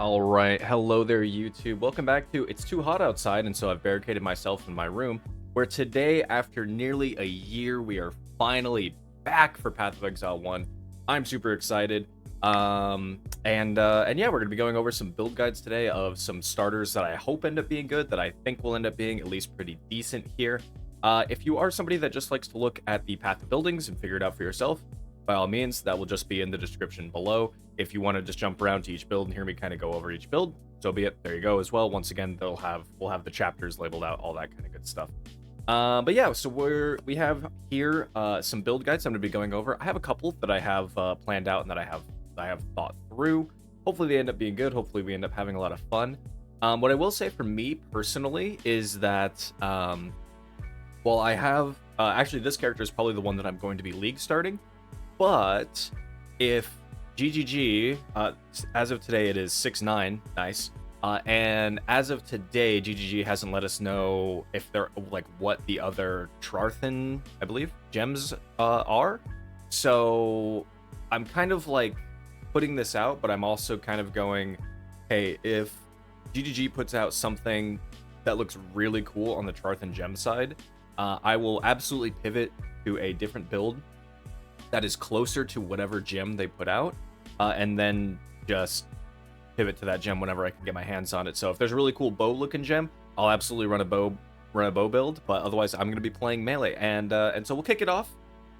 All right, hello there, YouTube. Welcome back to It's Too Hot Outside, and so I've barricaded myself in my room, where today, after nearly a year, we are finally back for Path of Exile 1. I'm super excited. And yeah, we're gonna be going over some build guides today of some starters that I hope end up being good, that I think will end up being at least pretty decent here. If you are somebody that just likes to look at the path of buildings and figure it out for yourself, by all means, that will just be in the description below. If you want to just jump around to each build and hear me kind of go over each build, so be it. There you go as well. Once again, we'll have the chapters labeled out, all that kind of good stuff. But yeah, so we have here some build guides I'm going to be going over. I have a couple that I have planned out and that I have thought through. Hopefully they end up being good. Hopefully we end up having a lot of fun. What I will say for me personally is that while I have actually this character is probably the one that I'm going to be league starting, but if GGG, as of today, it is 6-9. Nice. And as of today, GGG hasn't let us know if they're like what the other Trarthan, I believe, gems are. So I'm kind of like putting this out, but I'm also kind of going, hey, if GGG puts out something that looks really cool on the Trarthan gem side, I will absolutely pivot to a different build that is closer to whatever gem they put out, and then just pivot to that gem whenever I can get my hands on it. So if there's a really cool bow looking gem, I'll absolutely run a bow build, but otherwise I'm going to be playing melee. And so we'll kick it off.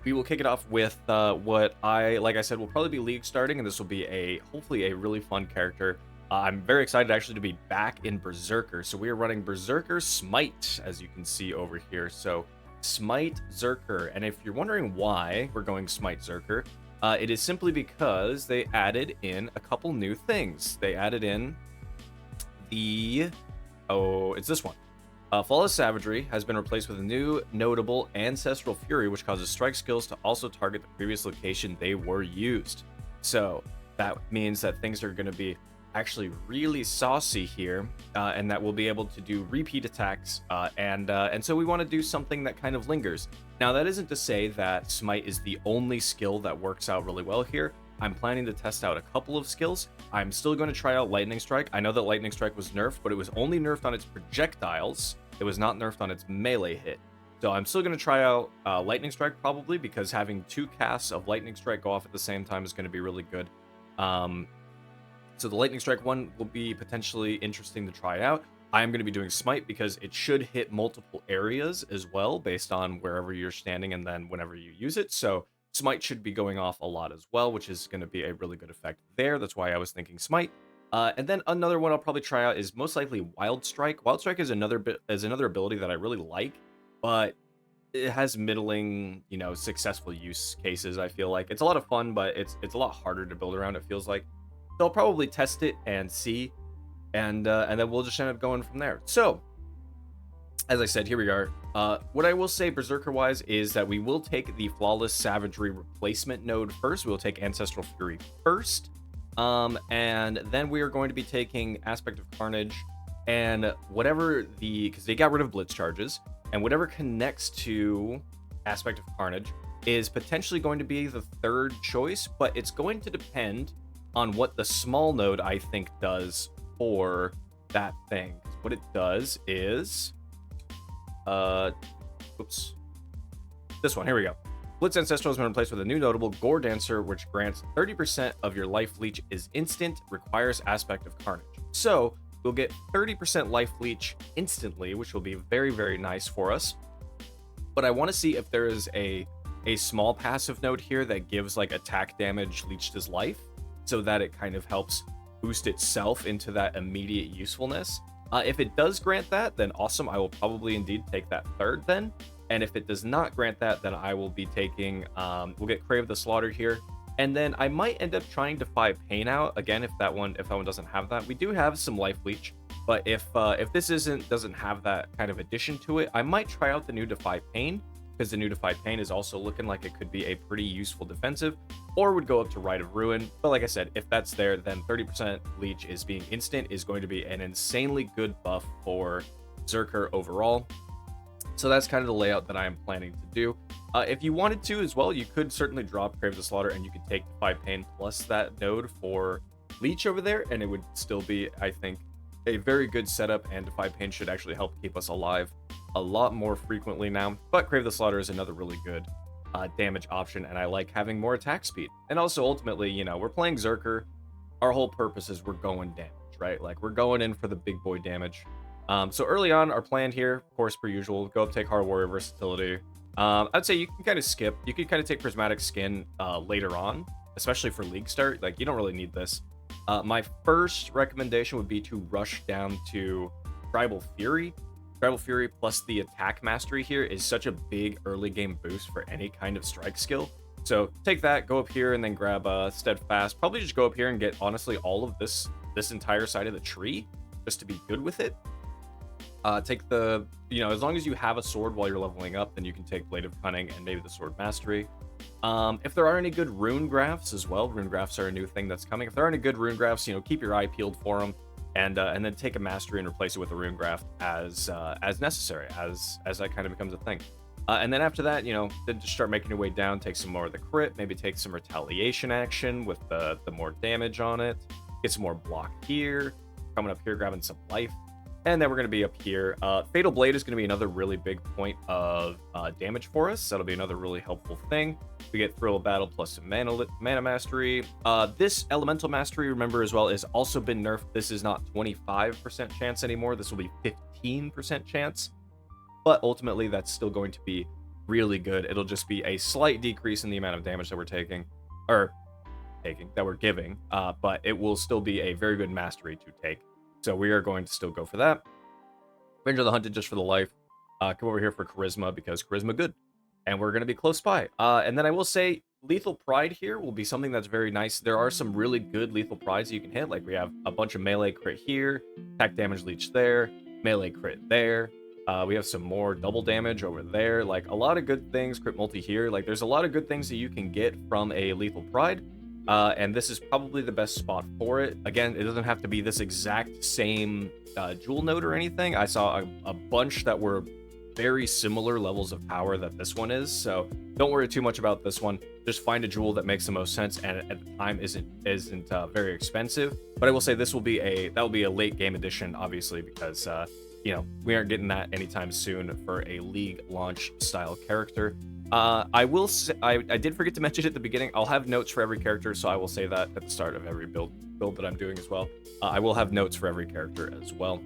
We will kick it off with what like I said, will probably be league starting, and this will be hopefully a really fun character. I'm very excited actually to be back in Berserker. So we are running Berserker Smite, as you can see over here. So Smite Berserker, and if you're wondering why we're going Smite Berserker, it is simply because they added in a couple new things. They added in it's this one. Flawless Savagery has been replaced with a new notable Ancestral Fury, which causes strike skills to also target the previous location they were used. So that means that things are going to be actually really saucy here, and that we'll be able to do repeat attacks, and so we want to do something that kind of lingers. Now, that isn't to say that Smite is the only skill that works out really well here. I'm planning to test out a couple of skills. I'm still going to try out Lightning Strike. I know that Lightning Strike was nerfed, but it was only nerfed on its projectiles. It was not nerfed on its melee hit. So I'm still going to try out Lightning Strike probably, because having two casts of Lightning Strike go off at the same time is going to be really good. So the Lightning Strike one will be potentially interesting to try out. I am going to be doing Smite because it should hit multiple areas as well based on wherever you're standing and then whenever you use it. So Smite should be going off a lot as well, which is going to be a really good effect there. That's why I was thinking Smite. And then another one I'll probably try out is most likely Wild Strike. Wild Strike is another ability that I really like, but it has middling, successful use cases. I feel like it's a lot of fun, but it's a lot harder to build around, it feels like. So I'll probably test it and see, and then we'll just end up going from there. So, as I said, here we are. What I will say Berserker-wise is that we will take the Flawless Savagery replacement node first. We'll take Ancestral Fury first, and then we are going to be taking Aspect of Carnage, and whatever because they got rid of Blitz charges, and whatever connects to Aspect of Carnage is potentially going to be the third choice, but it's going to depend on what the small node I think does for that thing. What it does is this one, here we go. Blitz Ancestral has been replaced with a new notable Gore Dancer, which grants 30% of your life leech is instant, requires Aspect of Carnage. So we'll get 30% life leech instantly, which will be very, very nice for us. But I want to see if there is a small passive node here that gives like attack damage leeched as life, so that it kind of helps boost itself into that immediate usefulness. If it does grant that, then awesome. I will probably indeed take that third then. And if it does not grant that, then I will be taking, we'll get Crave the Slaughter here. And then I might end up trying Defy Pain out again if that one doesn't have that. We do have some life leech, but if this doesn't have that kind of addition to it, I might try out the new Defy Pain, because the new Defy Pain is also looking like it could be a pretty useful defensive, or would go up to Rite of Ruin. But like I said, if that's there, then 30% leech is being instant is going to be an insanely good buff for Berserker overall. So that's kind of the layout that I am planning to do. If you wanted to as well, you could certainly drop Crave the Slaughter and you could take Defy Pain plus that node for leech over there, and it would still be, I think, a very good setup, and Defy Pain should actually help keep us alive a lot more frequently now. But Crave the Slaughter is another really good damage option, and I like having more attack speed. And also, ultimately, you know, we're playing Zerker. Our whole purpose is we're going damage, right? Like, we're going in for the big boy damage. So early on, our plan here, of course, per usual, go up, take Hard Warrior Versatility. I'd say you can kind of skip. You can kind of take Prismatic Skin later on, especially for League start. Like, you don't really need this. My first recommendation would be to rush down to Tribal Fury. Tribal Fury plus the attack mastery here is such a big early game boost for any kind of strike skill. So take that, go up here, and then grab Steadfast. Probably just go up here and get, honestly, all of this entire side of the tree, just to be good with it. Take the, you know, as long as you have a sword while you're leveling up, then you can take Blade of Cunning and maybe the Sword Mastery. If there are any good rune graphs as well, rune graphs are a new thing that's coming. If there are any good rune graphs, you know, keep your eye peeled for them, and then take a mastery and replace it with a rune graph as necessary, as that kind of becomes a thing. And then after that, you know, then just start making your way down, take some more of the crit, maybe take some retaliation action with the more damage on it, get some more block here, coming up here, grabbing some life. And then we're going to be up here. Fatal Blade is going to be another really big point of damage for us. That'll be another really helpful thing. We get Thrill of Battle plus some mana mastery. This Elemental Mastery, remember as well, has also been nerfed. This is not 25% chance anymore. This will be 15% chance. But ultimately, that's still going to be really good. It'll just be a slight decrease in the amount of damage that we're giving. But it will still be a very good mastery to take. So we are going to still go for that. Avenger of the Hunted just for the life. Come over here for Charisma because Charisma good. And we're going to be close by. And then I will say Lethal Pride here will be something that's very nice. There are some really good Lethal Prides you can hit. Like we have a bunch of melee crit here, attack damage leech there, melee crit there. We have some more double damage over there. Like a lot of good things, crit multi here. Like there's a lot of good things that you can get from a Lethal Pride. And this is probably the best spot for it. Again, it doesn't have to be this exact same jewel node or anything. I saw a bunch that were very similar levels of power that this one is, so don't worry too much about this one. Just find a jewel that makes the most sense and at the time isn't very expensive. But I will say this will be a late game edition, obviously, because you know, we aren't getting that anytime soon for a League launch style character. I will say, I did forget to mention it at the beginning. I'll have notes for every character, so I will say that at the start of every build that I'm doing as well. I will have notes for every character as well.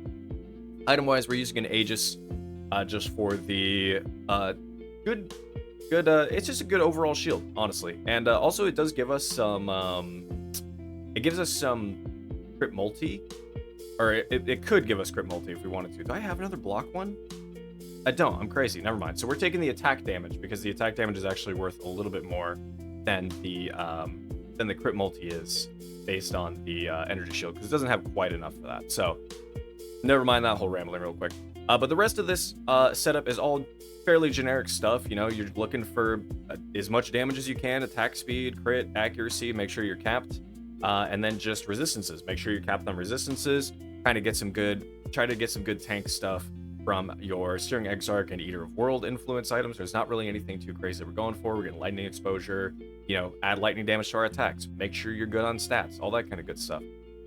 Item-wise, we're using an Aegis just for the good. It's just a good overall shield, honestly, and also it does give us some. It gives us some crit multi, or it could give us crit multi if we wanted to. Do I have another block one? I don't. I'm crazy. Never mind. So we're taking the attack damage because the attack damage is actually worth a little bit more than the crit multi is based on the energy shield, because it doesn't have quite enough for that. So never mind that whole rambling real quick. But the rest of this setup is all fairly generic stuff. You know, you're looking for as much damage as you can, attack speed, crit, accuracy, make sure you're capped, and then just resistances. Make sure you're capped on resistances. Try to get some good tank stuff from your Steering Exarch and Eater of World influence items. There's not really anything too crazy that we're going for. We're getting lightning exposure, you know, add lightning damage to our attacks. Make sure you're good on stats, all that kind of good stuff.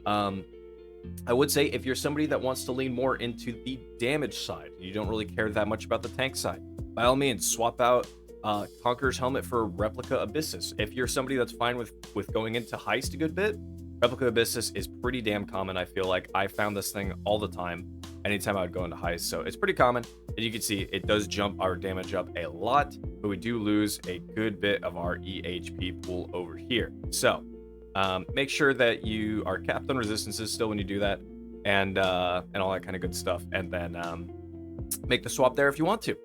I would say if you're somebody that wants to lean more into the damage side, you don't really care that much about the tank side, by all means, swap out Conqueror's Helmet for Replica Abyssus. If you're somebody that's fine with going into Heist a good bit, Replica Abyssus is pretty damn common. I feel like I found this thing all the time anytime I would go into Heist, so it's pretty common. And you can see it does jump our damage up a lot, but we do lose a good bit of our EHP pool over here. So make sure that you are capped on resistances still when you do that, and all that kind of good stuff, and then make the swap there if you want to.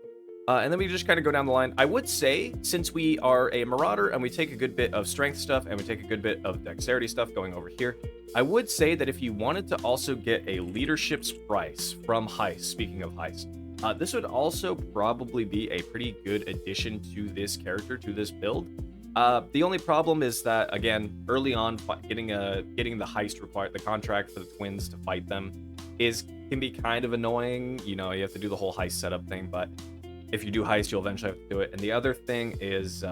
And then we just kind of go down the line. I would say, since we are a Marauder and we take a good bit of strength stuff and we take a good bit of dexterity stuff going over here, I would say that if you wanted to also get a leadership's price from Heist, speaking of Heist, this would also probably be a pretty good addition to this character, to this build. The only problem is that, again, early on, getting the Heist the contract for the twins to fight them can be kind of annoying. You know, you have to do the whole Heist setup thing, but if you do Heist, you'll eventually have to do it. And the other thing is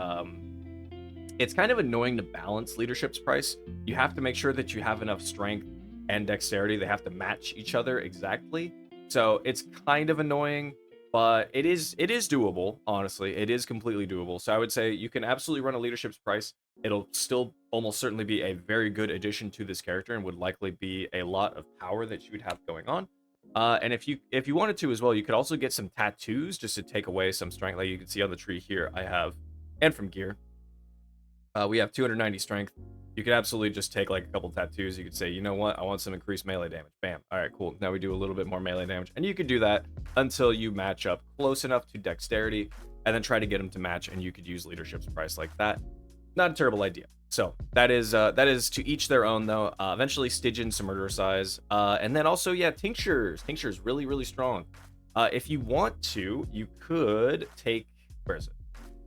It's kind of annoying to balance leadership's price. You have to make sure that you have enough strength and dexterity. They have to match each other exactly. So it's kind of annoying, but it is doable, honestly. It is completely doable. So I would say you can absolutely run a leadership's price. It'll still almost certainly be a very good addition to this character and would likely be a lot of power that you would have going on. And if you wanted to as well, you could also get some tattoos just to take away some strength. Like you can see on the tree here, I have, and from gear, we have 290 strength. You could absolutely just take like a couple tattoos. You could say, you know what, I want some increased melee damage. Bam. All right, cool. Now we do a little bit more melee damage. And you could do that until you match up close enough to dexterity and then try to get them to match. And you could use leadership's price like that. Not a terrible idea. So that is to each their own though. Eventually Stygian some murder size. And then also, yeah, tinctures. Tinctures really, really strong. If you want to, you could take, where is it?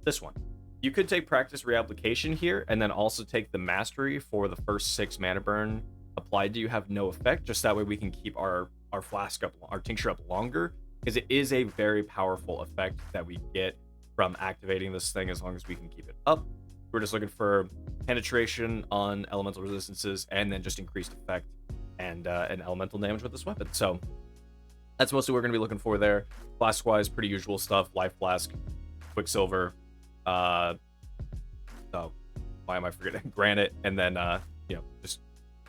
This one. You could take practice reapplication here, and then also take the mastery for the first 6 mana burn applied to you have no effect. Just that way we can keep our flask up, our tincture up longer, because it is a very powerful effect that we get from activating this thing as long as we can keep it up. We're just looking for penetration on elemental resistances, and then just increased effect and elemental damage with this weapon. So that's mostly what we're going to be looking for there. Flask-wise, pretty usual stuff. Life Flask, Quicksilver, oh, why am I forgetting? Granite, and then just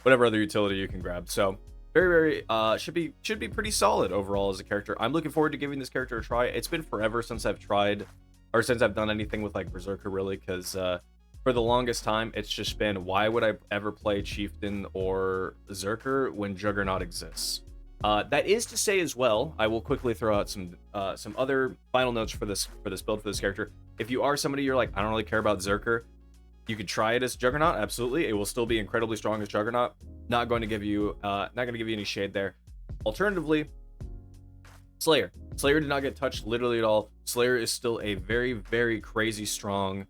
whatever other utility you can grab. So very should be pretty solid overall as a character. I'm looking forward to giving this character a try. It's been forever since I've tried, or since I've done anything with like Berserker, really, because for the longest time it's just been, why would I ever play Chieftain or Berserker when Juggernaut exists? That is to say as well, I will quickly throw out some other final notes for this build for this character. If you are somebody you're like, I don't really care about Berserker, you could try it as Juggernaut. Absolutely, it will still be incredibly strong as Juggernaut. Not going to give you any shade there. Alternatively, Slayer. Slayer did not get touched literally at all. Slayer is still a very, very crazy strong.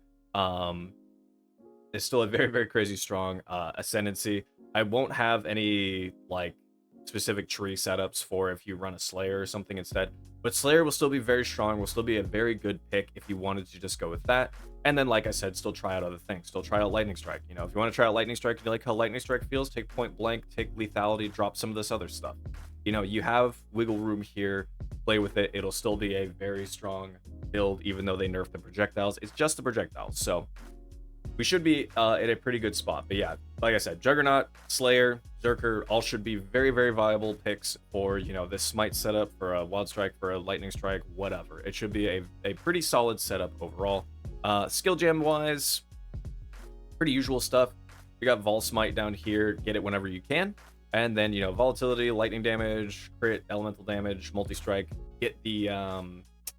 Is still a very, very crazy strong ascendancy. I won't have any like specific tree setups for if you run a Slayer or something instead, but Slayer will still be very strong, will still be a very good pick if you wanted to just go with that. And then, like I said, still try out other things. Still try out Lightning Strike. You know, if you want to try out Lightning Strike and you like how Lightning Strike feels, take Point Blank, take Lethality, drop some of this other stuff. You know, you have wiggle room here, play with it. It'll still be a very strong build, even though they nerfed the projectiles. It's just the projectiles, so we should be in a pretty good spot. But yeah, like I said, Juggernaut, Slayer, Berserker, all should be very, very viable picks for, you know, this Smite setup, for a Wild Strike, for a Lightning Strike, whatever. It should be a pretty solid setup overall. Skill gem wise, pretty usual stuff. We got Vol Smite down here, get it whenever you can. And then, you know, Volatility, Lightning damage, crit, Elemental damage, Multi-Strike. Get the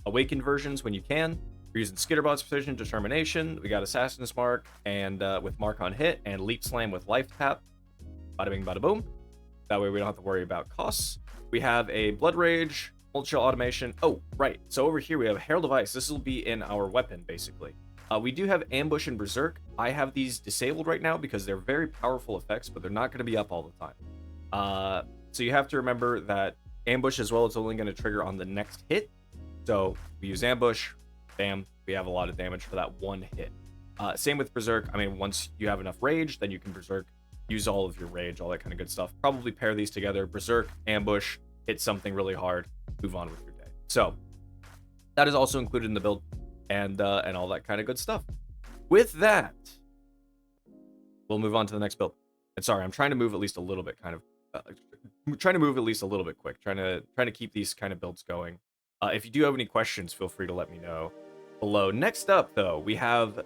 Awakened versions when you can. We're using Skitterbot's Precision, Determination. We got Assassin's Mark, and with Mark on hit, and Leap Slam with Life Tap. Bada bing, bada boom. That way we don't have to worry about costs. We have a Blood Rage, Multi-Shell Automation. Oh, right. So over here we have Herald of Ice. This will be in our weapon, basically. We do have Ambush and Berserk. I have these disabled right now because they're very powerful effects, but they're not going to be up all the time. So you have to remember that Ambush as well is only going to trigger on the next hit. So we use Ambush, bam, we have a lot of damage for that one hit. Same with Berserk. I mean, once you have enough rage, then you can Berserk, use all of your rage, all that kind of good stuff. Probably pair these together, Berserk, Ambush, hit something really hard, move on with your day. So that is also included in the build, and all that kind of good stuff. With that, we'll move on to the next build. And sorry, I'm trying to move at least a little bit, trying to move at least a little bit quick, trying to keep these kind of builds going. If you do have any questions, feel free to let me know below. Next up, though, we have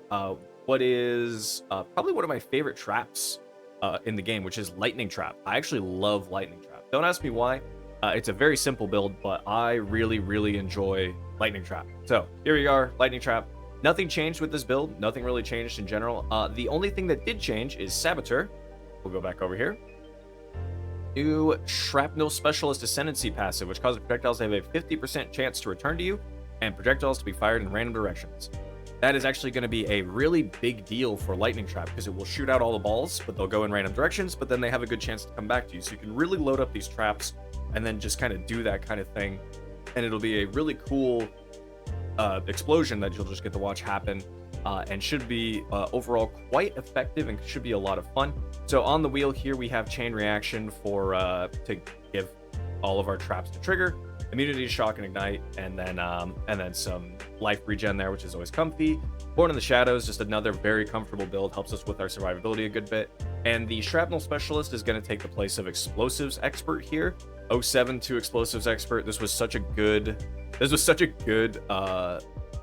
what is probably one of my favorite traps in the game, which is Lightning Trap. I actually love Lightning Trap. Don't ask me why. It's a very simple build, but I really, really enjoy Lightning Trap. So here we are, Lightning Trap. Nothing changed with this build. Nothing really changed in general. The only thing that did change is Saboteur. We'll go back over here. New Shrapnel Specialist Ascendancy passive, which causes projectiles to have a 50% chance to return to you, and projectiles to be fired in random directions. That is actually going to be a really big deal for Lightning Trap, because it will shoot out all the balls, but they'll go in random directions, but then they have a good chance to come back to you. So you can really load up these traps, and then just kind of do that kind of thing, and it'll be a really cool explosion that you'll just get to watch happen and should be overall quite effective and should be a lot of fun. So on the wheel here, we have Chain Reaction for to give all of our traps to trigger, immunity to shock and ignite, and then some life regen there, which is always comfy. Born in the Shadows, just another very comfortable build, helps us with our survivability a good bit. And the Shrapnel Specialist is going to take the place of Explosives Expert here. 07 to Explosives Expert. This was such a good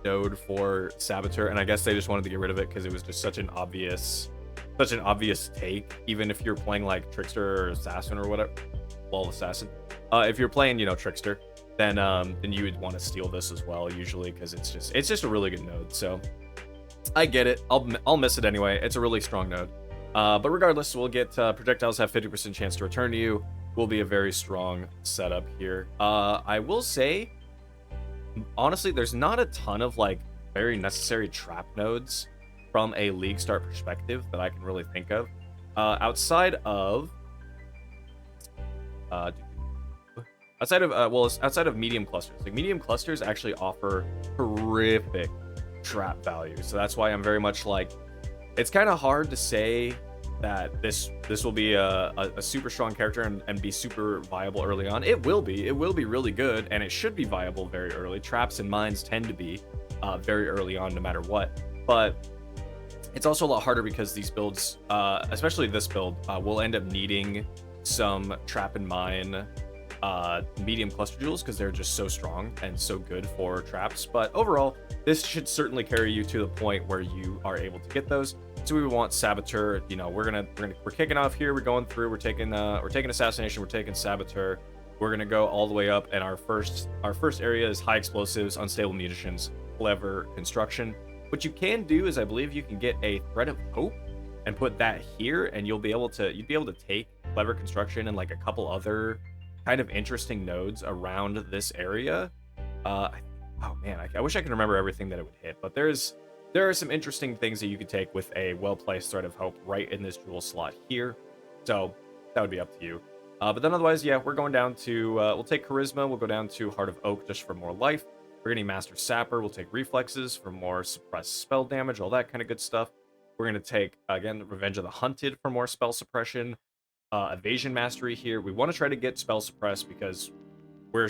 node for Saboteur, and I guess they just wanted to get rid of it because it was just such an obvious take. Even if you're playing like Trickster or Assassin or whatever, well, Assassin. If you're playing, Trickster, then you would want to steal this as well usually because it's just a really good node. So I get it. I'll miss it anyway. It's a really strong node. But regardless, we'll get projectiles have 50% chance to return to you. Will be a very strong setup here. I will say, honestly, there's not a ton of like very necessary trap nodes from a league start perspective that I can really think of. Outside of medium clusters. Like medium clusters actually offer horrific trap value. So that's why I'm very much like, it's kind of hard to say that this will be a super strong character and be super viable early on. It will be really good, and it should be viable very early. Traps and mines tend to be very early on no matter what, but it's also a lot harder because these builds, especially this build, will end up needing some trap and mine medium cluster jewels because they're just so strong and so good for traps. But overall, this should certainly carry you to the point where you are able to get those. So we want Saboteur. We're kicking off here. We're going through. We're taking Assassination. We're taking Saboteur. We're gonna go all the way up, and our first area is High Explosives, Unstable Munitions, Clever Construction. What you can do is, I believe you can get a Thread of Hope and put that here, and you'd be able to take Clever Construction and like a couple other kind of interesting nodes around this area. Oh man, I wish I could remember everything that it would hit, but there are some interesting things that you could take with a well-placed Thread of Hope right in this jewel slot here. So that would be up to you. But then otherwise, yeah, we're going down to, we'll take Charisma, we'll go down to Heart of Oak just for more life. We're getting Master Sapper, we'll take Reflexes for more suppressed spell damage, all that kind of good stuff. We're going to take, again, Revenge of the Hunted for more spell suppression. Evasion Mastery here. We want to try to get spell suppress because we're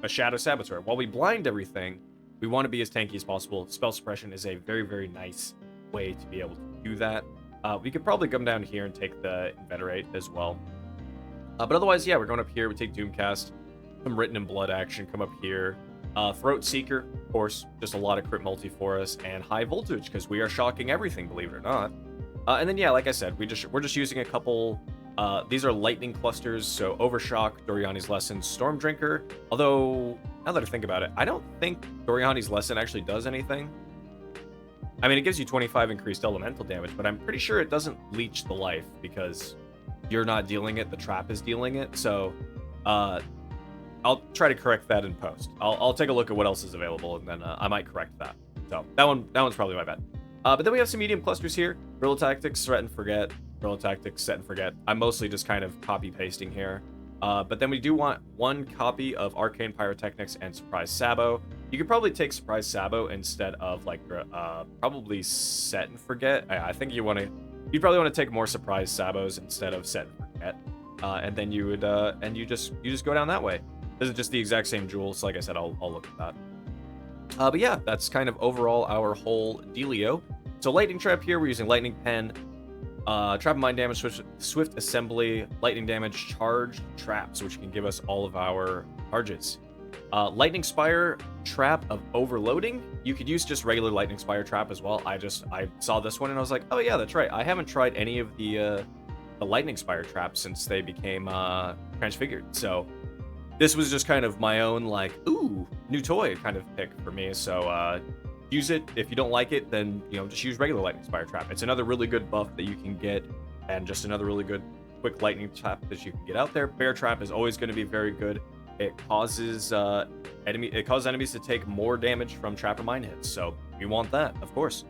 a Shadow Saboteur. While we blind everything, we want to be as tanky as possible. Spell suppression is a very, very nice way to be able to do that. We could probably come down here and take the Inveterate as well. But otherwise, yeah, we're going up here. We take Doomcast, some Written in Blood action, come up here. Throat Seeker, of course, just a lot of crit multi for us, and High Voltage, because we are shocking everything, believe it or not. And then, yeah, like I said, we're just using a couple. These are lightning clusters, so Overshock, Doriani's Lesson, Stormdrinker. Although, now that I think about it, I don't think Doriani's Lesson actually does anything. I mean, it gives you 25 increased elemental damage, but I'm pretty sure it doesn't leech the life because you're not dealing it, the trap is dealing it. So, I'll try to correct that in post. I'll take a look at what else is available, and then I might correct that. So that one's probably my bad. But then we have some medium clusters here. Guerrilla Tactics, Threat and Forget. Guerrilla Tactics, Set and Forget. I'm mostly just kind of copy pasting here. But then we do want one copy of Arcane Pyrotechnics and Surprise Sabo. You could probably take Surprise Sabo instead of like probably Set and Forget. I think you'd probably want to take more Surprise Sabos instead of Set and Forget. And then you would you just go down that way. This is just the exact same jewel, so like I said, I'll look at that. But yeah, that's kind of overall our whole dealio. So Lightning Trap here, we're using Lightning Pen, Trap and Mine damage, Swift Assembly, Lightning damage, Charge, Traps, which can give us all of our charges. Lightning Spire, Trap of Overloading. You could use just regular Lightning Spire Trap as well. I saw this one and I was like, oh yeah, that's right. I haven't tried any of the Lightning Spire Traps since they became transfigured. So this was just kind of my own, like, ooh, new toy kind of pick for me. So use it. If you don't like it, then, just use regular Lightning Spire Trap. It's another really good buff that you can get, and just another really good quick lightning trap that you can get out there. Bear Trap is always going to be very good. It causes enemies to take more damage from Trap or Mine hits, so we want that, of course.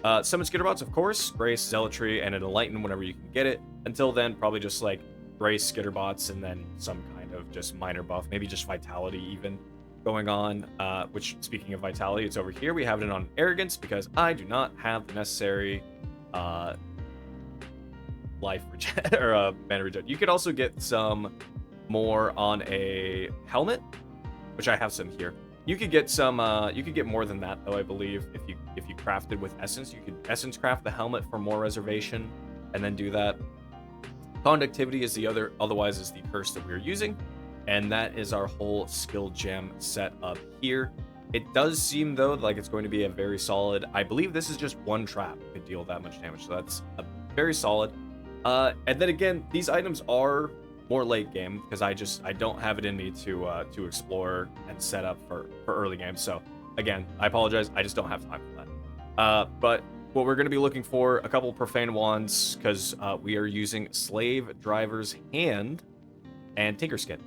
Summon Skitterbots, of course. Grace, Zealotry, and an Enlighten whenever you can get it. Until then, probably just like Grace, Skitterbots, and then some kind of just minor buff, maybe just Vitality even. going on, which, speaking of vitality, it's over here. We have it on arrogance because I do not have the necessary life regen or mana regen. You could also get some more on a helmet, which I have some here. You could get some you could get more than that though, I believe, if you crafted with essence. You could essence craft the helmet for more reservation and then do that. Conductivity is the otherwise is the curse that we're using, and that is our whole skill gem set up here. It does seem though like it's going to be a very solid, I believe this is just one trap that could deal that much damage, so that's a very solid. And then again, these items are more late game because I don't have it in me to explore and set up for early game. So again, I apologize, I just don't have time for that. But what we're going to be looking for, a couple profane wands, because we are using Slave Driver's Hand and Tinkerskin.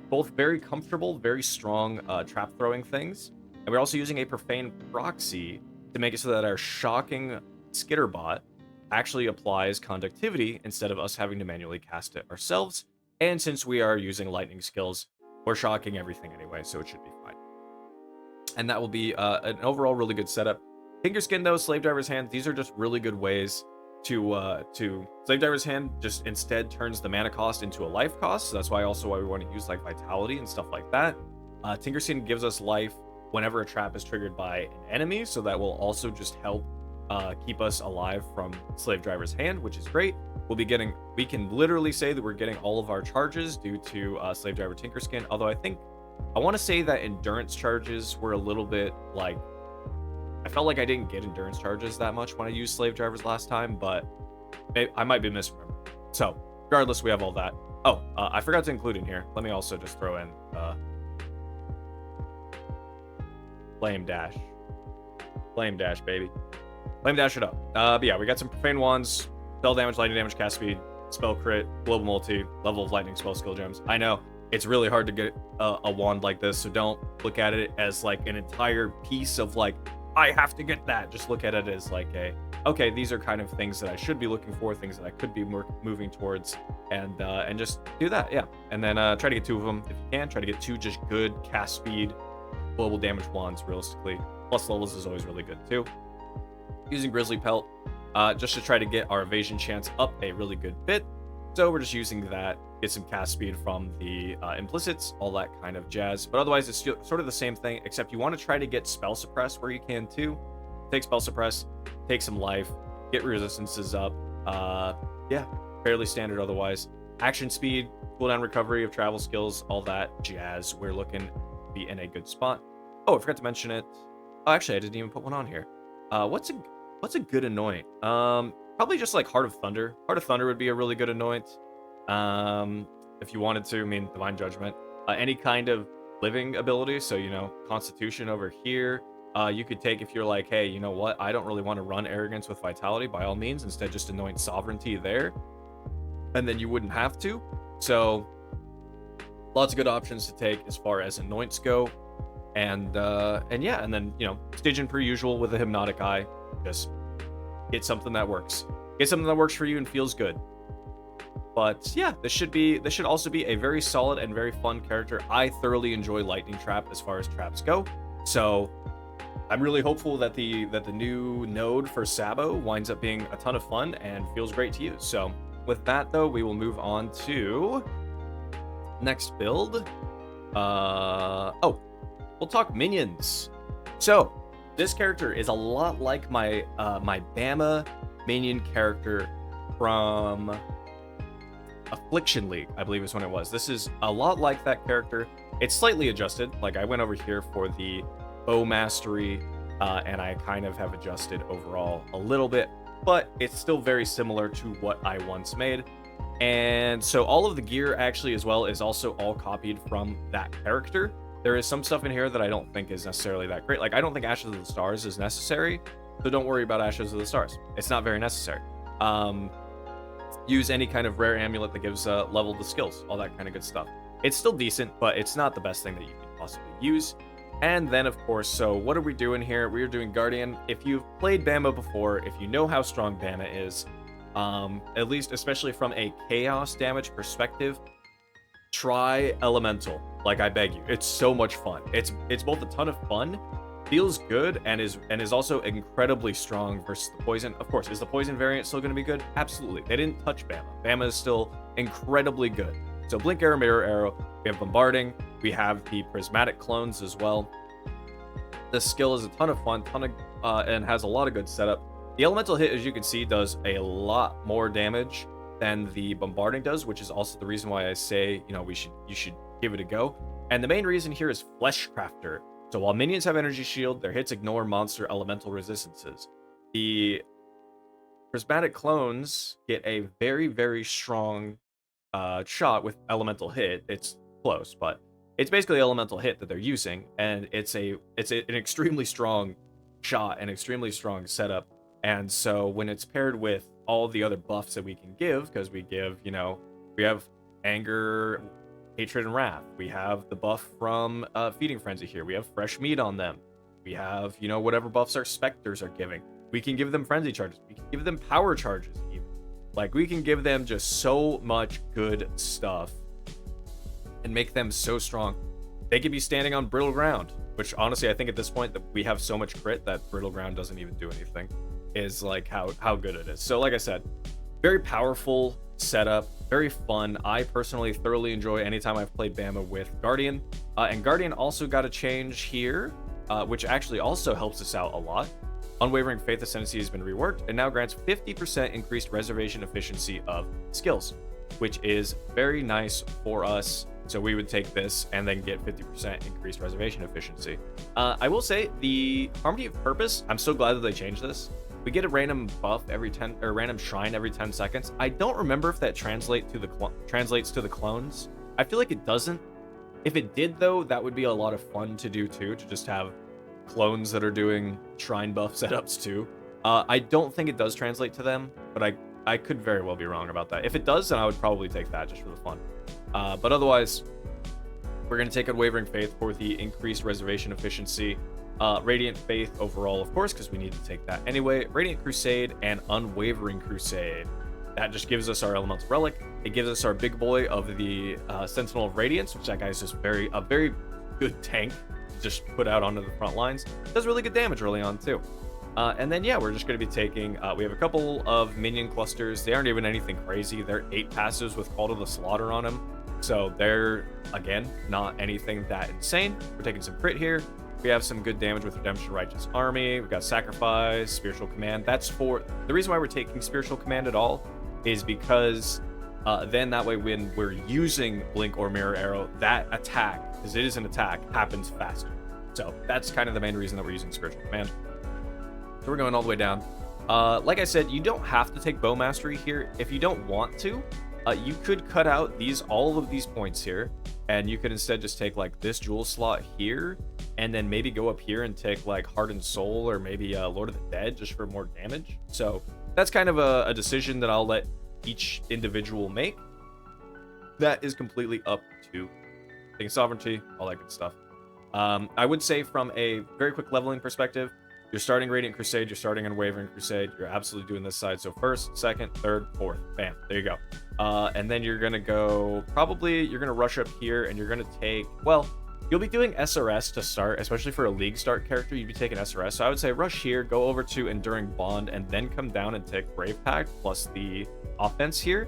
Both very comfortable, very strong trap throwing things. And we're also using a profane proxy to make it so that our shocking skitterbot actually applies conductivity instead of us having to manually cast it ourselves. And since we are using lightning skills, we're shocking everything anyway, so it should be fine. And that will be an overall really good setup. Tinkerskin though, Slave Driver's Hand, these are just really good ways to Slave Driver's Hand just instead turns the mana cost into a life cost. So that's why we want to use like vitality and stuff like that. Tinkerskin gives us life whenever a trap is triggered by an enemy, so that will also just help keep us alive from Slave Driver's Hand, which is great. We can literally say that we're getting all of our charges due to Slave Driver Tinkerskin, although I want to say that endurance charges were a little bit like, I felt like I didn't get endurance charges that much when I used Slave Drivers last time, but I might be misremembering. So regardless, we have all that. Oh, I forgot to include in here. Let me also just throw in Flame Dash. Flame Dash, baby. Flame Dash it up. But yeah, we got some profane wands, spell damage, lightning damage, cast speed, spell crit, global multi, level of lightning spell skill gems. I know it's really hard to get a wand like this, so don't look at it as like an entire piece of like, I have to get that. Just look at it as like okay, these are kind of things that I should be looking for, things that I could be moving towards, and just do that, yeah. And then try to get 2 of them if you can. Try to get 2 just good cast speed, global damage wands realistically. Plus levels is always really good too. Using Grizzly Pelt just to try to get our evasion chance up a really good bit. So we're just using that, get some cast speed from the implicits, all that kind of jazz. But otherwise, it's sort of the same thing, except you want to try to get spell suppress where you can too. Take spell suppress, take some life, get resistances up. Yeah, fairly standard otherwise. Action speed, cooldown recovery of travel skills, all that jazz. We're looking to be in a good spot. Oh, I forgot to mention it. Oh, actually, I didn't even put one on here. What's a good anoint? Probably just like Heart of Thunder. Heart of Thunder would be a really good anoint. If you wanted to, I mean, Divine Judgment. Any kind of living ability, so, you know, Constitution over here. You could take, if you're like, hey, you know what, I don't really want to run Arrogance with Vitality, by all means, instead just anoint Sovereignty there. And then you wouldn't have to. So, lots of good options to take as far as anoints go. And yeah, and then, you know, Stygian per usual with a Hypnotic Eye. Just get something that works. Get something that works for you and feels good. But yeah, this should also be a very solid and very fun character. I thoroughly enjoy Lightning Trap as far as traps go. So I'm really hopeful that the new node for Sabo winds up being a ton of fun and feels great to use. So with that though, we will move on to next build. We'll talk minions. So this character is a lot like my my BAMA minion character from Affliction League, I believe is when it was. This is a lot like that character. It's slightly adjusted. Like I went over here for the bow mastery, and I kind of have adjusted overall a little bit, but it's still very similar to what I once made. And so all of the gear actually as well is also all copied from that character. There is some stuff in here that I don't think is necessarily that great. Like I don't think Ashes of the Stars is necessary, so don't worry about Ashes of the Stars. It's not very necessary. Use any kind of rare amulet that gives level to skills, all that kind of good stuff. It's still decent, but it's not the best thing that you could possibly use. And then, of course, so what are we doing here? We are doing Guardian. If you've played BAMA before, if you know how strong BAMA is, at least especially from a chaos damage perspective, try Elemental. Like, I beg you. It's so much fun. It's both a ton of fun, feels good, and is also incredibly strong versus the poison. Of course, is the poison variant still going to be good? Absolutely. They didn't touch BAMA. BAMA is still incredibly good. So Blink Arrow, Mirror Arrow, we have Bombarding, we have the Prismatic Clones as well. This skill is a ton of fun, and has a lot of good setup. The Elemental hit, as you can see, does a lot more damage than the Bombarding does, which is also the reason why I say, you know, you should give it a go. And the main reason here is Flesh Crafter. So while minions have Energy Shield, their hits ignore monster elemental resistances. The Prismatic Clones get a very, very strong shot with Elemental hit. It's close, but it's basically Elemental hit that they're using, and it's an extremely strong shot, an extremely strong setup. And so when it's paired with all the other buffs that we can give, because we give, you know, we have Anger, Hatred, and Wrath. We have the buff from Feeding Frenzy here. We have fresh meat on them. We have, you know, whatever buffs our Spectres are giving. We can give them Frenzy charges. We can give them power charges even. Like, we can give them just so much good stuff and make them so strong. They could be standing on brittle ground, which honestly, I think at this point that we have so much crit that brittle ground doesn't even do anything, is like how good it is. So like I said, very powerful setup, very fun. I personally thoroughly enjoy anytime I've played BAMA with Guardian. And Guardian also got a change here, which actually also helps us out a lot. Unwavering Faith Ascendancy has been reworked and now grants 50% increased reservation efficiency of skills, which is very nice for us. So we would take this and then get 50% increased reservation efficiency. I will say the Harmony of Purpose, I'm so glad that they changed this. We get a random buff every 10, or random shrine every 10 seconds. I don't remember if that translates to the clones. I feel like it doesn't. If it did though, that would be a lot of fun to do too, to just have clones that are doing shrine buff setups too. I don't think it does translate to them, but I could very well be wrong about that. If it does, then I would probably take that just for the fun. But otherwise, we're going to take Unwavering Faith for the increased reservation efficiency. Radiant Faith overall, of course, because we need to take that anyway. Radiant Crusade and Unwavering Crusade. That just gives us our Elemental Relic. It gives us our big boy of the Sentinel of Radiance, which that guy's just a very good tank to just put out onto the front lines. Does really good damage early on, too. And then, yeah, we're just going to be taking... we have a couple of minion clusters. They aren't even anything crazy. They're 8 passives with Call to the Slaughter on them. So they're, again, not anything that insane. We're taking some crit here. We have some good damage with Redemption Righteous Army. We've got Sacrifice, Spiritual Command. That's for... The reason why we're taking Spiritual Command at all is because then that way when we're using Blink or Mirror Arrow, that attack, because it is an attack, happens faster. So that's kind of the main reason that we're using Spiritual Command. So we're going all the way down. Like I said, you don't have to take Bow Mastery here. If you don't want to, you could cut out all of these points here, and you could instead just take like this jewel slot here, and then maybe go up here and take like Heart and Soul, or maybe Lord of the Dead, just for more damage. So that's kind of a decision that I'll let each individual make. That is completely up to taking Sovereignty, all that good stuff. I would say from a very quick leveling perspective, you're starting Radiant Crusade, you're starting Unwavering Crusade, you're absolutely doing this side. So first, second, third, fourth, bam, there you go. And then you're gonna go, you're gonna rush up here, and you're gonna take, well, you'll be doing SRS to start, especially for a League start character, you'd be taking SRS. So I would say rush here, go over to Enduring Bond, and then come down and take Brave Pact plus the offense here.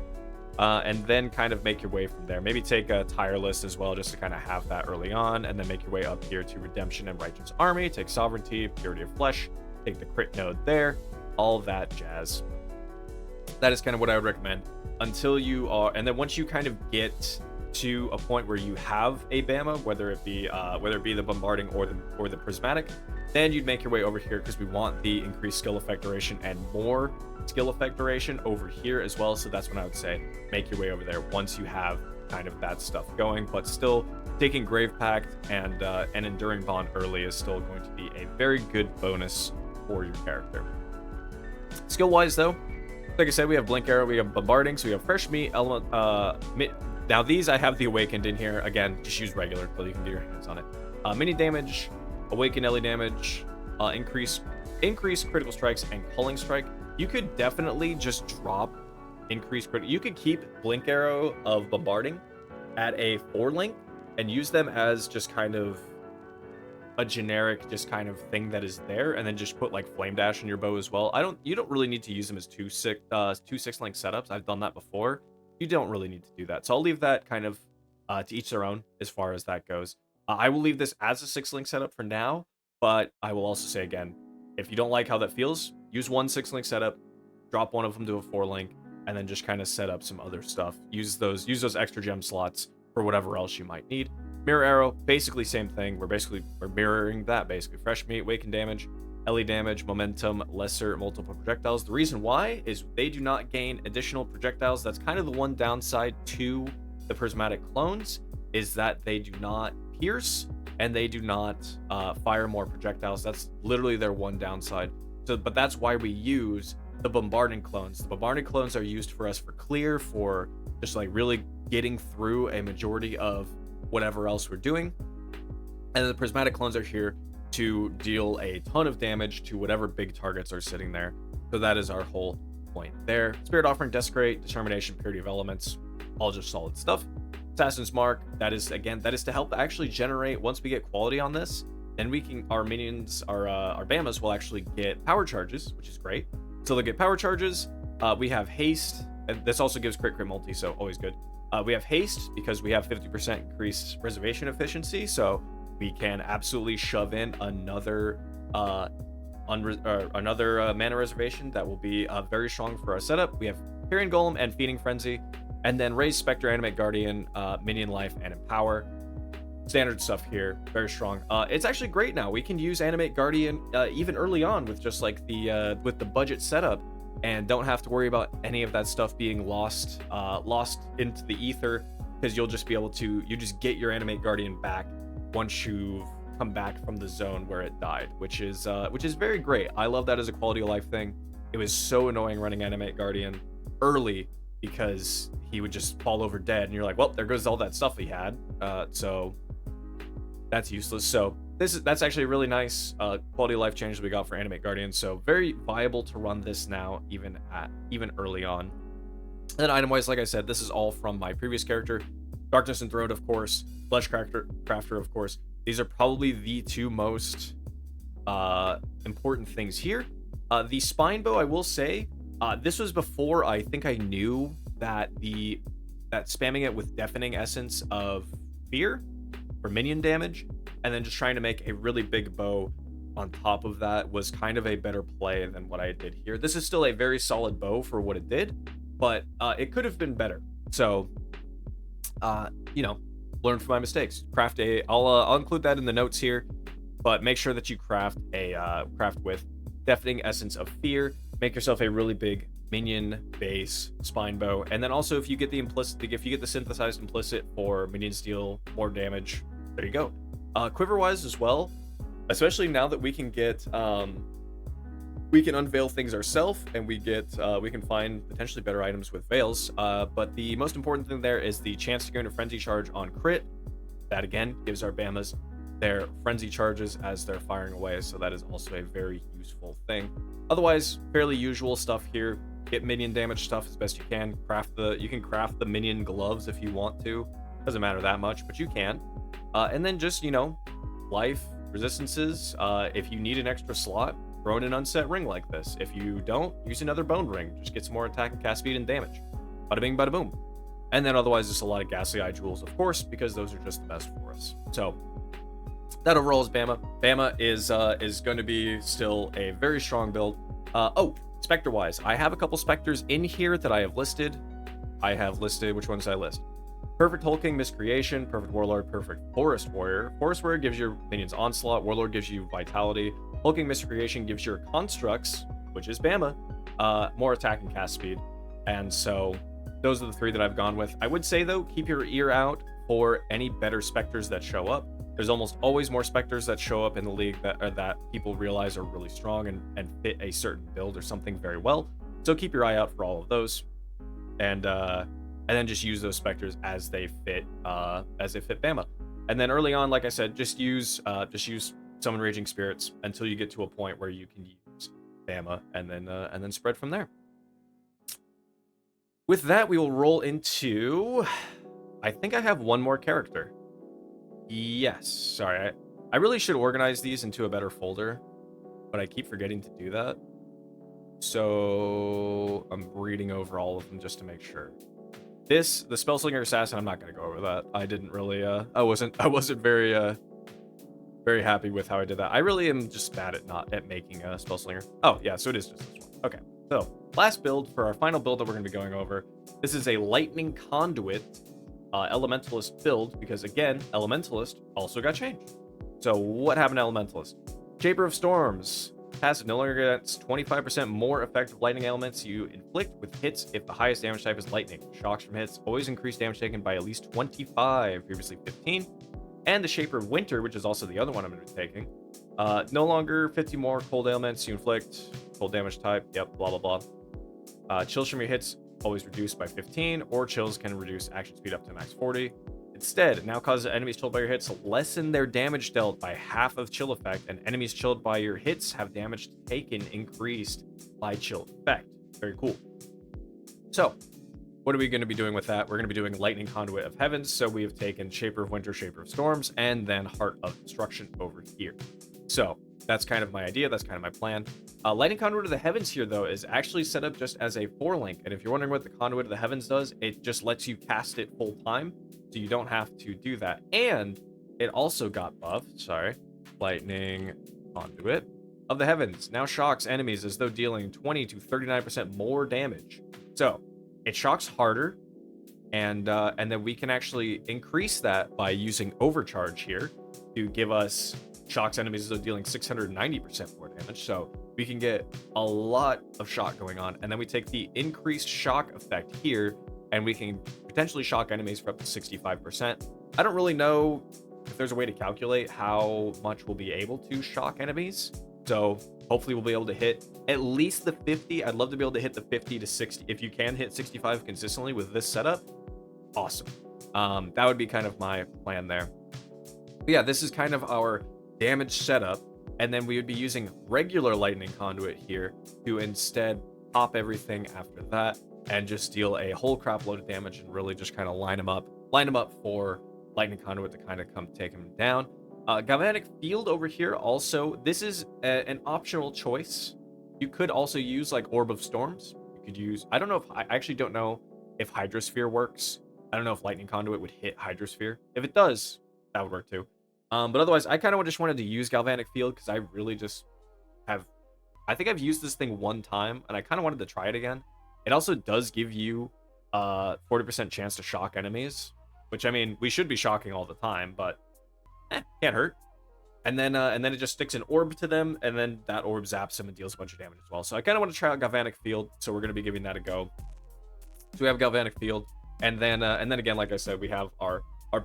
And then kind of make your way from there. Maybe take a Tireless as well, just to kind of have that early on, and then make your way up here to Redemption and Righteous Army, take Sovereignty, Purity of Flesh, take the crit node there, all that jazz. That is kind of what I would recommend until you are, and then once you kind of get to a point where you have a BAMA, whether it be the Bombarding or the Prismatic, then you'd make your way over here, because we want the increased skill effect duration and more skill effect duration over here as well. So that's when I would say make your way over there once you have kind of that stuff going. But still, taking Grave Pact and Enduring Bond early is still going to be a very good bonus for your character. Skill wise though, like I said, we have Blink Arrow, we have Bombarding, so we have Fresh Meat, now these I have the Awakened in here. Again, just use regular until you can get your hands on it. Mini damage, Awaken Ellie damage, increase critical strikes and Culling Strike. You could definitely just drop increased critical. You could keep Blink Arrow of Bombarding at a 4 link and use them as just kind of a generic just kind of thing that is there, and then just put like flame dash in your bow as well. You don't really need to use them as two 6 link setups. I've done that before. You don't really need to do that. So I'll leave that kind of to each their own as far as that goes. I will leave this as a 6 link setup for now, but I will also say again, if you don't like how that feels, use one 6 link setup, drop one of them to a 4 link, and then just kind of set up some other stuff. Use those extra gem slots for whatever else you might need. Mirror arrow, basically same thing. We're mirroring that basically. Fresh meat, awaken damage, LE damage, momentum, lesser multiple projectiles. The reason why is they do not gain additional projectiles. That's kind of the one downside to the prismatic clones, is that they do not pierce and they do not fire more projectiles. That's literally their one downside. So, but that's why we use the bombarding clones. The bombarding clones are used for us for clear, for just like really getting through a majority of whatever else we're doing. And the prismatic clones are here to deal a ton of damage to whatever big targets are sitting there. So that is our whole point there. Spirit Offering, Desecrate, Determination, Purity of Elements, all just solid stuff. Assassin's Mark, that is to help actually generate, once we get quality on this, then we can, our minions, our BAMAs will actually get power charges, which is great. So they'll get power charges. We have haste, and this also gives crit multi, so always good. We have haste because we have 50% increased reservation efficiency, so we can absolutely shove in another mana reservation that will be very strong for our setup. We have Carrion Golem and Feeding Frenzy, and then Raise Spectre, Animate Guardian, Minion Life, and Empower. Standard stuff here, very strong. It's actually great now. We can use Animate Guardian even early on with just like with the budget setup, and don't have to worry about any of that stuff being lost into the ether, because you'll just be able to, you just get your Animate Guardian back once you've come back from the zone where it died, which is very great. I love that as a quality of life thing. It was so annoying running Animate Guardian early because he would just fall over dead, and you're like, well, there goes all that stuff he had. So that's useless. So that's actually a really nice quality of life change that we got for Animate Guardian. So very viable to run this now, even early on. And then item-wise, like I said, this is all from my previous character. Darkness Enthroned, of course. Flesh Crafter, of course. These are probably the two most important things here. The Spine Bow, I will say, this was before I think I knew that spamming it with Deafening Essence of Fear for minion damage, and then just trying to make a really big bow on top of that was kind of a better play than what I did here. This is still a very solid bow for what it did, but it could have been better. So, learn from my mistakes. I'll include that in the notes here, but make sure that you craft with Deafening Essence of Fear. Make yourself a really big minion base spine bow, and then also if you get the synthesized implicit for minions deal more damage, there you go. Quiver wise as well, especially now that we can get we can unveil things ourselves, and we can find potentially better items with veils, but the most important thing there is the chance to go into frenzy charge on crit. That again gives our BAMAs their frenzy charges as they're firing away, so that is also a very useful thing. Otherwise, fairly usual stuff here. Get minion damage stuff as best you can. You can craft the minion gloves if you want to. Doesn't matter that much, but you can. And then just, life resistances. If you need an extra slot, throw in an unset ring like this. If you don't, use another bone ring. Just get some more attack and cast speed and damage. Bada bing, bada boom. And then otherwise, just a lot of Ghastly Eye Jewels, of course, because those are just the best for us. So that overall is BAMA. BAMA is going to be still a very strong build. Spectre-wise, I have a couple Spectres in here that I have listed. Which ones did I list? Perfect Hulking, Miscreation, Perfect Warlord, Perfect Forest Warrior. Forest Warrior gives your minions Onslaught, Warlord gives you Vitality, Hulking Miscreation gives your Constructs, which is BAMA, more attack and cast speed. And so those are the three that I've gone with. I would say, though, keep your ear out for any better Spectres that show up. There's almost always more Spectres that show up in the league that people realize are really strong and fit a certain build or something very well. So keep your eye out for all of those, and then just use those Spectres as they fit BAMA. And then early on, like I said, just use Summon Raging Spirits until you get to a point where you can use BAMA, and then spread from there. With that, we will roll into I think I have one more character. Yes, sorry. I really should organize these into a better folder, but I keep forgetting to do that. So I'm reading over all of them just to make sure. The Spellslinger Assassin, I'm not gonna go over that. I didn't really I wasn't very happy with how I did that. I really am just bad at making a Spellslinger. Oh yeah, so it is just this one. Okay. So last build for our final build that we're gonna be going over. This is a Lightning Conduit Elementalist build, because again, Elementalist also got changed. So what happened to Elementalist? Shaper of Storms. Passive no longer gets 25% more effective lightning elements you inflict with hits if the highest damage type is lightning. Shocks from hits always increase damage taken by at least 25, previously 15. And the Shaper of Winter, which is also the other one I'm going to be taking. No longer 50 more cold elements you inflict, cold damage type, yep, blah, blah, blah. Chills from your hits always reduced by 15, or chills can reduce action speed up to max 40. Instead, it now causes enemies chilled by your hits to lessen their damage dealt by half of chill effect, and enemies chilled by your hits have damage taken increased by chill effect. Very cool. So, what are we going to be doing with that? We're going to be doing Lightning Conduit of Heavens, so we have taken Shaper of Winter, Shaper of Storms, and then Heart of Destruction over here. So, that's kind of my idea, that's kind of my plan. Lightning Conduit of the Heavens here, though, is actually set up just as a 4-link, and if you're wondering what the Conduit of the Heavens does, it just lets you cast it full time, so you don't have to do that. And it also got buffed, Lightning Conduit of the Heavens now shocks enemies as though dealing 20 to 39% more damage. So, it shocks harder, and then we can actually increase that by using Overcharge here to give us shocks enemies as though dealing 690% more damage. So we can get a lot of shock going on, and then we take the increased shock effect here, and we can potentially shock enemies for up to 65%. I don't really know if there's a way to calculate how much we'll be able to shock enemies. So hopefully we'll be able to hit at least the 50. I'd love to be able to hit the 50 to 60. If you can hit 65 consistently with this setup, awesome. That would be kind of my plan there. But yeah, this is kind of our damage setup. And then we would be using regular Lightning Conduit here to instead pop everything after that and just deal a whole crap load of damage and really just kind of line them up for Lightning Conduit to kind of come take them down. Galvanic Field over here also, this is an optional choice. You could also use like Orb of Storms. You could use, I actually don't know if Hydrosphere works. I don't know if Lightning Conduit would hit Hydrosphere. If it does, that would work too. But otherwise, I kind of just wanted to use Galvanic Field because I really just I think I've used this thing one time and I kind of wanted to try it again. It also does give you 40% chance to shock enemies, which I mean, we should be shocking all the time, but can't hurt. And then it just sticks an orb to them, and then that orb zaps them and deals a bunch of damage as well. So I kind of want to try out Galvanic Field, so we're going to be giving that a go. So we have Galvanic Field, and then again, like I said, we have our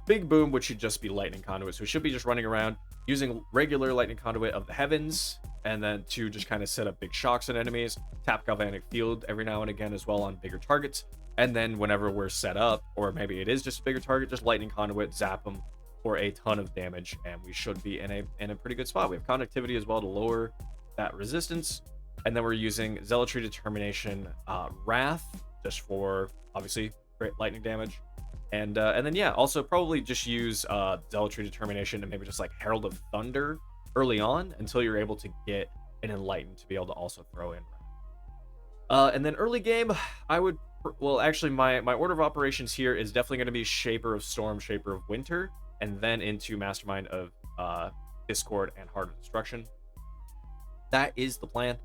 big boom, which should just be Lightning Conduit. So we should be just running around using regular Lightning Conduit of the Heavens, and then to just kind of set up big shocks on enemies, tap Galvanic Field every now and again as well on bigger targets, and then whenever we're set up, or maybe it is just a bigger target, just Lightning Conduit, zap them for a ton of damage, and we should be in a pretty good spot. We have conductivity as well to lower that resistance, and then we're using Zealotry Determination, Wrath, just for obviously great lightning damage, and then yeah, also probably just use Zealotry Determination and maybe just like Herald of Thunder early on until you're able to get an Enlightened to be able to also throw in. And then early game, I would, well, actually my order of operations here is definitely going to be Shaper of Storm, Shaper of Winter, and then into Mastermind of Discord and Heart of Destruction. That is the plan.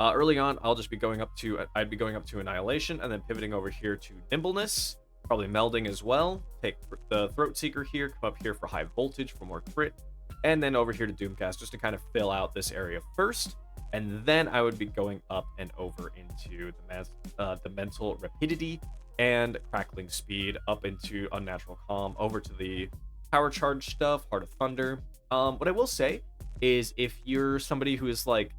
Early on, I'd be going up to Annihilation, and then pivoting over here to Nimbleness, probably melding as well. Take the Throat Seeker here, come up here for High Voltage for more crit, and then over here to Doomcast just to kind of fill out this area first. And then I would be going up and over into the Mental Rapidity and Crackling Speed, up into Unnatural Calm, over to the Power Charge stuff, Heart of Thunder. What I will say is if you're somebody who is like,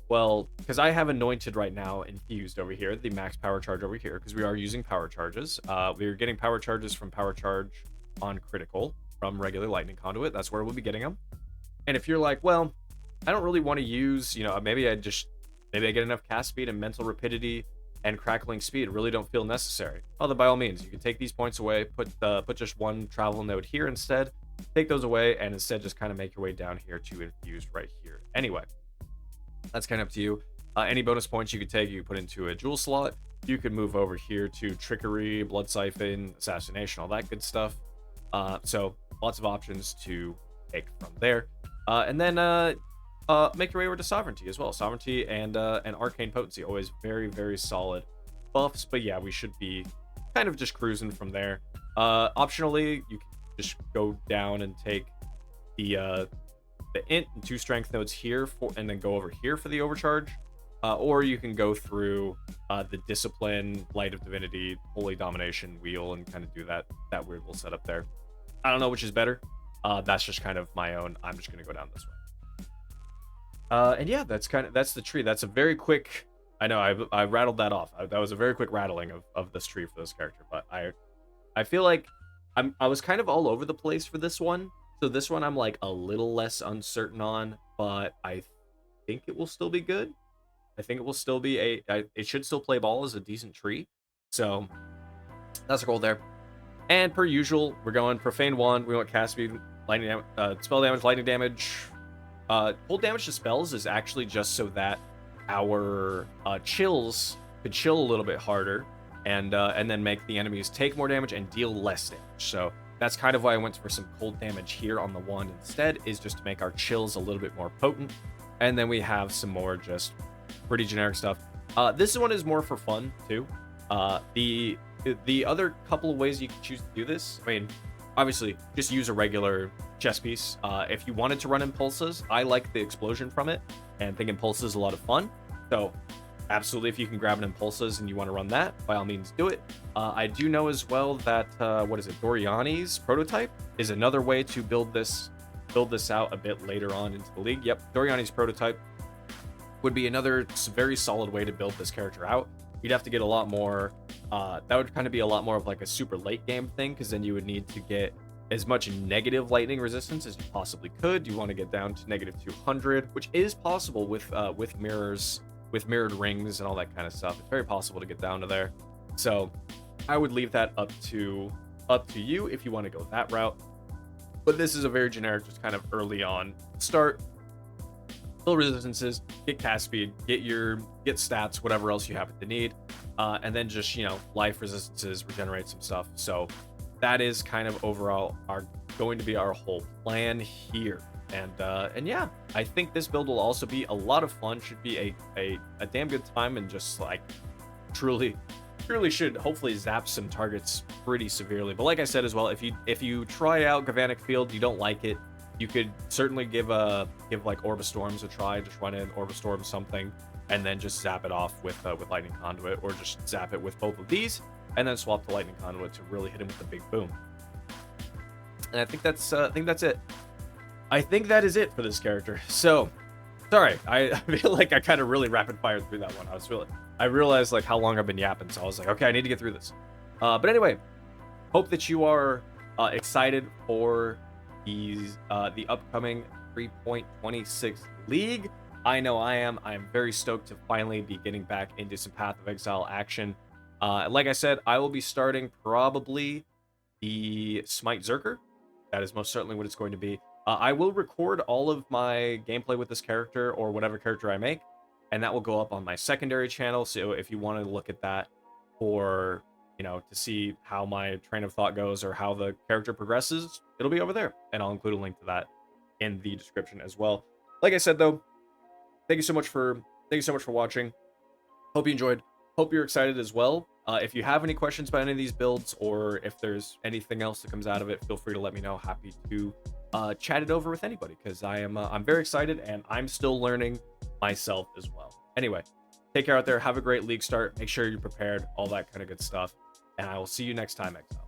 well, because I have Anointed right now infused over here, the max Power Charge over here, because we are using Power Charges. We're getting Power Charges from Power Charge on Critical from regular Lightning Conduit. That's where we'll be getting them. And if you're like, well, I don't really want to use, maybe I get enough cast speed and Mental Rapidity and crackling speed really don't feel necessary. Although by all means, you can take these points away, put just one travel node here instead, take those away, and instead just kind of make your way down here to infuse right here. Anyway, that's kind of up to you. Any bonus points you could take, you could put into a jewel slot. You could move over here to trickery, blood siphon, assassination, all that good stuff. So lots of options to take from there. And then make your way over to sovereignty as well. Sovereignty and arcane potency, always very, very solid buffs. But yeah, we should be kind of just cruising from there. Optionally, you can just go down and take the int and 2 strength nodes here and then go over here for the overcharge. Or you can go through the discipline, light of divinity, holy domination wheel and kind of do that weird little setup there. I don't know which is better. That's just kind of my own. I'm just gonna go down this way. And yeah, that's the tree. That's a very quick. I know I rattled that off. That was a very quick rattling of this tree for this character. But I feel like I was kind of all over the place for this one. So this one I'm like a little less uncertain on, but I think it will still be good. I think it will still be it should still play ball as a decent tree. So that's a goal there. And per usual, we're going Profane 1. We want cast speed, lightning spell damage, lightning damage. Hold damage to spells is actually just so that our chills could chill a little bit harder and then make the enemies take more damage and deal less damage. So that's kind of why I went for some cold damage here on the wand instead, is just to make our chills a little bit more potent. And then we have some more just pretty generic stuff. This one is more for fun too. The other couple of ways you can choose to do this, I mean, obviously just use a regular chess piece. If you wanted to run impulses, I like the explosion from it and think impulses is a lot of fun. So absolutely, if you can grab an impulses and you want to run that, by all means do it. I do know as well that what is it, Doriani's prototype is another way to build this out a bit later on into the league. Yep, Doriani's prototype would be another very solid way to build this character out. You'd have to get a lot more, that would kind of be a lot more of like a super late game thing, because then you would need to get as much negative lightning resistance as you possibly could. You want to get down to negative 200, which is possible with mirrors, with mirrored rings and all that kind of stuff. It's very possible to get down to there. So I would leave that up to you if you want to go that route. But this is a very generic, just kind of early on start. Build resistances, get cast speed, get stats, whatever else you happen to need, and then just, life resistances, regenerate some stuff. So that is kind of overall going to be our whole plan here. And yeah, I think this build will also be a lot of fun. Should be a damn good time, and just like truly should hopefully zap some targets pretty severely. But like I said as well, if you try out Galvanic Field, you don't like it, you could certainly give like Orb of Storms a try. Just run in Orb of Storm something, and then just zap it off with Lightning Conduit, or just zap it with both of these, and then swap to Lightning Conduit to really hit him with a big boom. And I think that's it. I think that is it for this character. So, sorry, I feel like I kind of really rapid fired through that one. I realized like how long I've been yapping, so I was like, okay, I need to get through this. But anyway, hope that you are excited for the upcoming 3.26 League. I know I am. I am very stoked to finally be getting back into some Path of Exile action. Like I said, I will be starting probably the Smite Berserker. That is most certainly what it's going to be. I will record all of my gameplay with this character, or whatever character I make, and that will go up on my secondary channel. So if you want to look at that for, to see how my train of thought goes or how the character progresses, it'll be over there, and I'll include a link to that in the description as well. Like I said, though, thank you so much for watching. Hope you enjoyed. Hope you're excited as well. If you have any questions about any of these builds, or if there's anything else that comes out of it, feel free to let me know. Happy to chat it over with anybody, because I'm very excited, and I'm still learning myself as well. Anyway, take care out there. Have a great league start. Make sure you're prepared. All that kind of good stuff. And I will see you next time, Exile.